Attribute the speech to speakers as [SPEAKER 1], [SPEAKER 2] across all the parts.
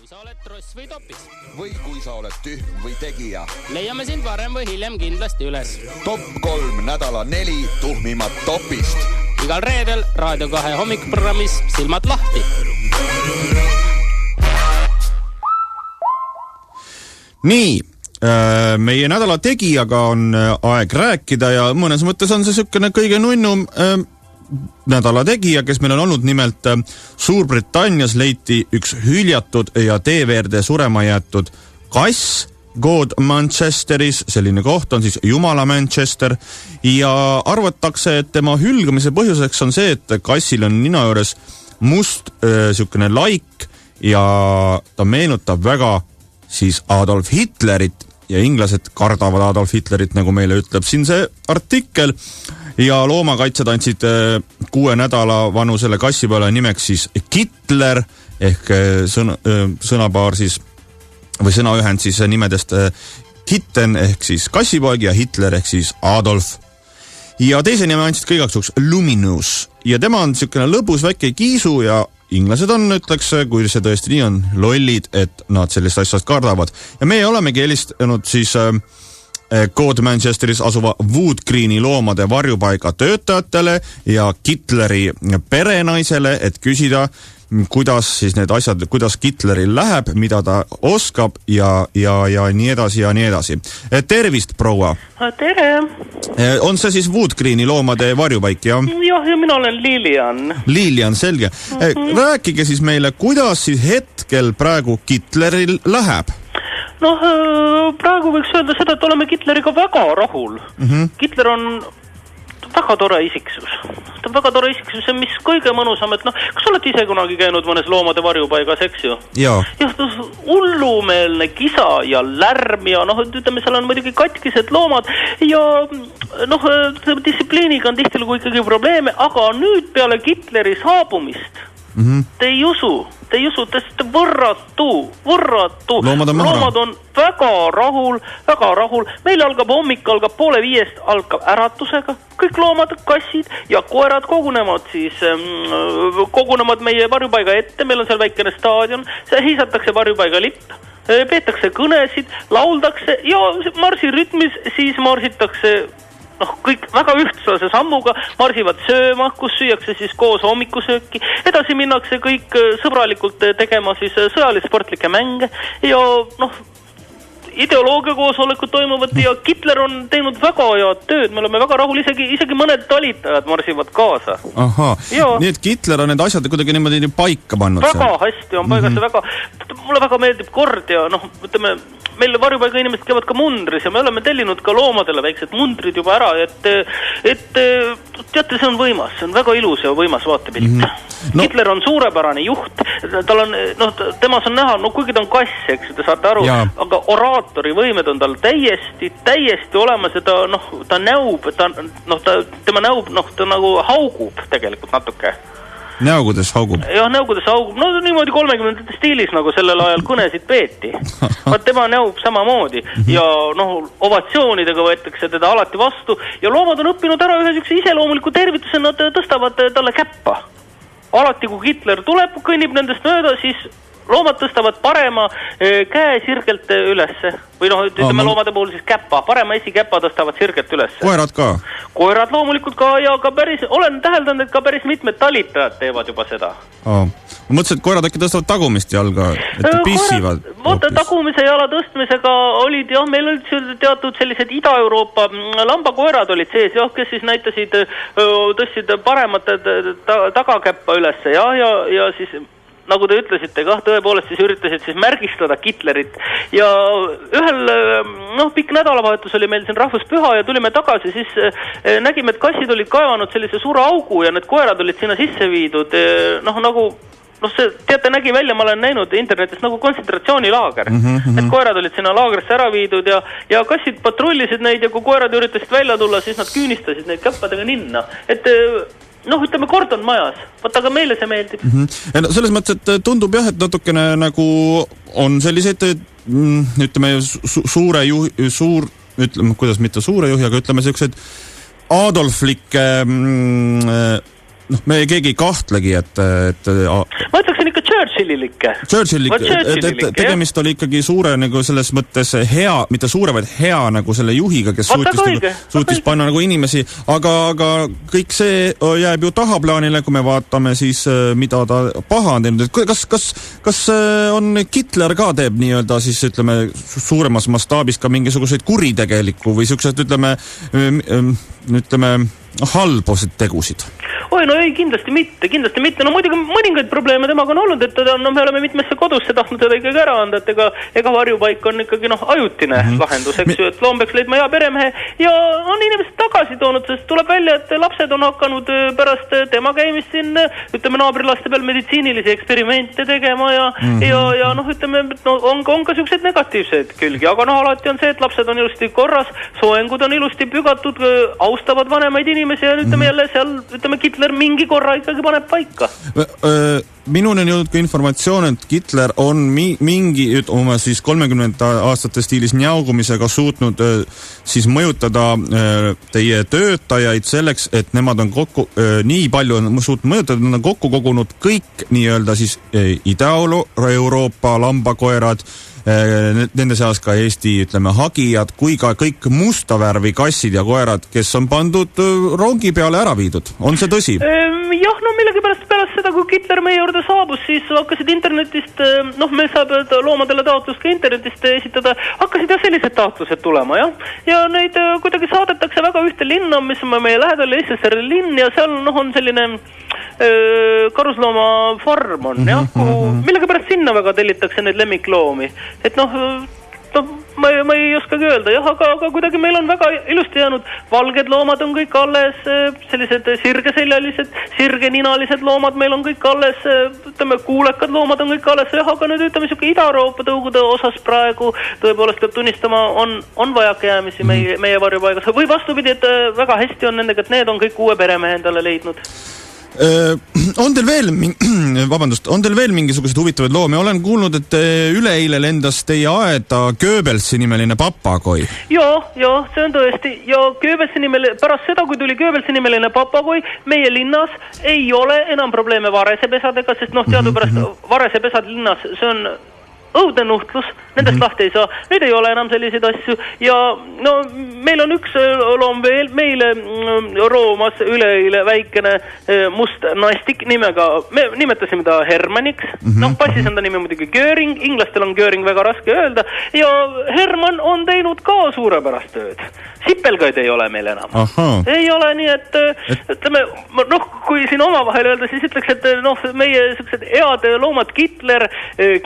[SPEAKER 1] Kui sa oled tross või topis.
[SPEAKER 2] Või kui sa oled tühm või tegija.
[SPEAKER 1] Leiame sind varem või hiljem kindlasti üles.
[SPEAKER 2] Top 3 nädala 4 tuhmimat topist.
[SPEAKER 1] Igal reedel Raadio 2 hommikuprogrammis Silmad lahti.
[SPEAKER 3] Nii, meie nädala tegijaga on aeg rääkida ja mõnes mõttes on see sükene kõige nunnum nädala tegija, kes meil on olnud nimelt Suurbritannias leiti üks hüljatud ja teeveerde surema jäetud kass God Manchesteris, selline koht on siis Jumala Manchester ja arvatakse, et tema hülgamise põhjuseks on see, et kassil on nina juures must sükene laik ja ta meenutab väga siis Adolf Hitlerit ja inglased kardavad Adolf Hitlerit, nagu meile ütleb siin see artikkel. Ja loomakaitsjad andsid 6 nädala vanusele kassi peale nimeks siis Kitler ehk sõnapaar siis või sõnaühend siis nimedest Kitten ehk siis kassipoeg ja Hitler ehk siis Adolf. Ja teise nime andsid ka igaks juhuks Luminous ja tema on niisugune lõbus väike kiisu ja inglased on, ütleks, kui see tõesti nii on, lollid, et nad sellist asjast kardavad. Ja meie olemegi helistanud siis God Manchesteris asuva Wood Greeni loomade varjupaiga töötajatele ja Kitleri perenaisele, et küsida, kuidas siis need asjad, kuidas Kitleril läheb, mida ta oskab ja nii edasi ja nii edasi. Tervist, proua!
[SPEAKER 4] Tere!
[SPEAKER 3] On see siis Wood Greeni loomade varjupaik, jah?
[SPEAKER 4] Jah, ja mina olen Lilian.
[SPEAKER 3] Lilian, selge. Rääkige siis meile, kuidas siis hetkel praegu Kitleril läheb?
[SPEAKER 4] Praegu võiks öelda seda, et oleme Kitleriga väga rahul. Kitler on väga tore isiksus. Ta on väga tore isiksus, mis kõige mõnusam, et kas olete ise kunagi käinud mõnes loomade varjupaigas, eks ju?
[SPEAKER 3] Jaa.
[SPEAKER 4] Hullumeelne kisa ja lärm ja ütleme, seal on muidugi katkised loomad ja distsipliiniga on tihtilugu ikkagi probleeme, aga nüüd peale Kitleri saabumist te ei usu, sest võrratu. Loomad on väga rahul. Meil algab hommik, 4:30 algab äratusega. Kõik loomad, kassid ja koerad kogunevad meie varjupaiga ette. Meil on seal väikene staadion, hiisatakse varjupaiga lipp, peetakse kõnesid, lauldakse ja marsirütmis siis marsitakse kõik väga ühtsase sammuga, marsivad sööma, kus süüakse siis koos hommikusööki. Edasi minnakse kõik sõbralikult tegema siis sõjalisportlikke mänge ja ideoloogia koosolekud toimuvad ja Kitler on teinud väga head tööd, me oleme väga rahul, isegi mõned talitajad marsivad kaasa.
[SPEAKER 3] Ahaa, nii et Kitler on need asjad kuidagi niimoodi paika pannud.
[SPEAKER 4] Väga hästi on paigas ja mulle väga meeldib kord ja ütleme, meil varjupaiga inimesed käivad ka mundris ja me oleme tellinud ka loomadele väiksed mundrid juba ära, et teate, see on võimas, see on väga ilus ja võimas vaatepilt. Kitler on suurepärane juht, tal on, temas on näha, kuigi ta on kass, eks, te saate aru, aga oraatori võimed on tal täiesti olemas ja ta näub, tema näub, ta nagu haugub tegelikult natuke.
[SPEAKER 3] Näogudes haugub?
[SPEAKER 4] Jah, näogudes haugub. Niimoodi 30. stiilis, nagu sellel ajal kõnesid peeti. Tema näub samamoodi. Ja ovatsioonidega võetakse teda alati vastu. Ja loomad on õppinud ära ühe sükse iseloomuliku tervituse, nad tõstavad talle käppa. Alati, kui Kitler tuleb, kõnnib nendest mööda, siis loomad tõstavad parema käe sirgelt ülesse. Või ütleme loomade puhul siis käppa. Parema esikäppa tõstavad sirgelt ülesse.
[SPEAKER 3] Koerad ka? Koerad
[SPEAKER 4] loomulikult ka ja ka olen täheldanud, et ka päris mitmed talitajad teevad juba seda.
[SPEAKER 3] Ma mõtlesin, et koerad äkki tõstavad tagumist jalga, et pissivad.
[SPEAKER 4] Vaata, tagumise jala tõstmisega olid, meil olid teatud sellised Ida-Euroopa lambakoerad olid sees, kes siis näitasid, tõstsid paremat tagakäppa ülesse ja siis nagu te ütlesite, tõepoolest siis üritasid siis märgistada Kitlerit ja ühel, pikk nädalavahetus oli meil siin rahvuspüha ja tulime tagasi, siis nägime, et kassid olid kaevanud sellise suure augu ja need koerad olid sinna sisse viidud, see, teate, nägi välja, ma olen näinud internetis nagu kontsentratsioonilaager. Need koerad olid sinna laagrisse ära viidud ja kassid patrullisid neid ja kui koerad üritasid välja tulla, siis nad küünistasid neid käppadega ninna. Et ütleme, kord on majas. Aga meile see meeldib.
[SPEAKER 3] Selles mõttes, et tundub jah, et natukene nagu on selliseid, ütleme, ütleme, kuidas mitte suure juhi, aga ütleme sellised Adolflikke me keegi ei kahtlegi, et
[SPEAKER 4] ma ütleksin ikka Churchillilik,
[SPEAKER 3] tegemist oli ikkagi suure nagu selles mõttes hea, mitte suure, vaid hea nagu selle juhiga, kes suutis panna nagu inimesi, aga kõik see jääb ju tahaplaanile, kui me vaatame siis, mida ta paha on teinud. Kas on Hitler ka teeb nii-öelda siis ütleme suuremas mastaabis ka mingisuguseid kuritegeliku või siuksed ütleme halbosid tegusid?
[SPEAKER 4] Oi, no ei, kindlasti mitte. No muidugi mõningaid probleeme temaga on olnud, et me oleme mitmesse kodusse tahtnud teda ikkagi ära anda, et ega varjupaik on ikkagi ajutine lahendus, eks ju, et loom peaks leidma hea peremehe ja on inimesed tagasi toonud, sest tuleb välja, et lapsed on hakanud pärast tema käimist siin, ütleme, naabrilaste peal meditsiinilisi eksperimente tegema ja ütleme, on ka siuksed negatiivsed külgi, aga alati on see, et lapsed on ilusti korras, soengud on ilusti pügatud, austavad vanemaid inimesi ja ütleme jälle seal, ütleme, Hitler mingi korra ikkagi paneb paika.
[SPEAKER 3] Minuni on jõudnud ka informatsioon, et Hitler on mingi oma siis 30 aastate stiilis njaugumisega suutnud siis mõjutada teie töötajaid selleks, et nemad on nii palju on suutnud mõjutada, nad on kokku kogunud kõik nii-öelda siis Ida-Euroopa lambakoerad, nende seas ka Eesti, ütleme, hagijad, kui ka kõik musta värvi kassid ja koerad, kes on pandud rongi peale ära viidud. On see tõsi?
[SPEAKER 4] Jah, no millegipärast pärast seda, kui Hitler meie juurde saabus, siis hakkasid internetist, meil saab loomadele taotlust ka internetist esitada, hakkasid sellised taotlused tulema, jah. Ja neid kuidagi saadetakse väga ühte linna, mis on meie lähedal SSR linn ja seal on selline karuslooma farm on, jah, kuhu millegipärast sinna väga tellitakse neid lemmikloomi. Et ma ei oskagi öelda, jah, aga kuidagi meil on väga ilusti jäänud, valged loomad on kõik alles, sellised sirgeseljalised, sirgeninalised loomad meil on kõik alles, ütleme, kuulekad loomad on kõik alles, jah, aga nüüd ütleme, siuke Ida-Euroopa tõugude osas praegu tõepoolest peab tunnistama, on vajakajäämisi meie varjupaigas, või vastupidi, et väga hästi on nendega, et need on kõik uue peremehe endale leidnud.
[SPEAKER 3] On teil veel mingisuguseid huvitavaid loomi? Olen kuulnud, et üleeile lendas teie aeda Goebbelsi nimeline papagoi. Joo,
[SPEAKER 4] see on tõesti. Ja Goebbelsi pärast seda, kui tuli Goebbelsi nimeline papagoi, meie linnas ei ole enam probleeme varesepesadega, sest teadupärast varesepesad linnas, see on õudne nuhtlus, nendest lahti ei saa. Nüüd ei ole enam selliseid asju ja meil on üks loom veel, meile roomas üleeile väikene must nastik nimega, me nimetasime ta Hermaniks, passis on ta nimi muidugi Göring, inglastel on Göring väga raske öelda ja Herman on teinud ka suurepärast tööd. Sipelgaid ei ole meil enam. Ei ole nii, et ütleme, kui siin omavahel öelda, siis ütleks, et meie sellised head loomad Hitler,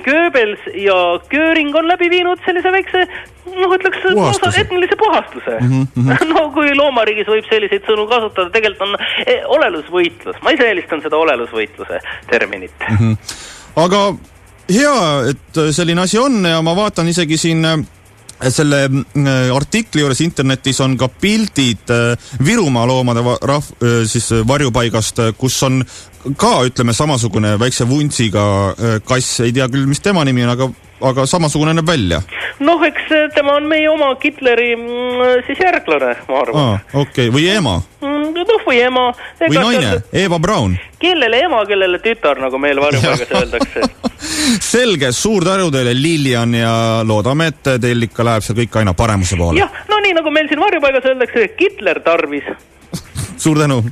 [SPEAKER 4] Goebbels ja Göring on läbi viinud sellise väikse, ütleks, etnilise puhastuse. Kui loomariigis võib selliseid sõnu kasutada, tegelikult on olelusvõitlus. Ma ise eelistan seda olelusvõitluse terminit.
[SPEAKER 3] Aga hea, et selline asi on ja ma vaatan isegi siin selle artikli juures internetis on ka pildid Virumaa loomade siis varjupaigast, kus on ka, ütleme, samasugune väikse vuntsiga kass, ei tea küll, mis tema nimi on, aga samasugune näeb välja. Eks
[SPEAKER 4] tema on meie oma Hitleri siis järglane, ma arvan.
[SPEAKER 3] Okei, või ema?
[SPEAKER 4] Või ema.
[SPEAKER 3] Või naine, Eva Braun.
[SPEAKER 4] Kellele ema, kellele tütar, nagu meil varjupaigas öeldakse.
[SPEAKER 3] Selge, suur tänu teile, Lilian, ja loodame, et teil ikka läheb see kõik aina paremuse poole.
[SPEAKER 4] Jah, nii nagu meil siin varjupaigas öeldakse, Hitler tarvis.
[SPEAKER 3] Suur tänu.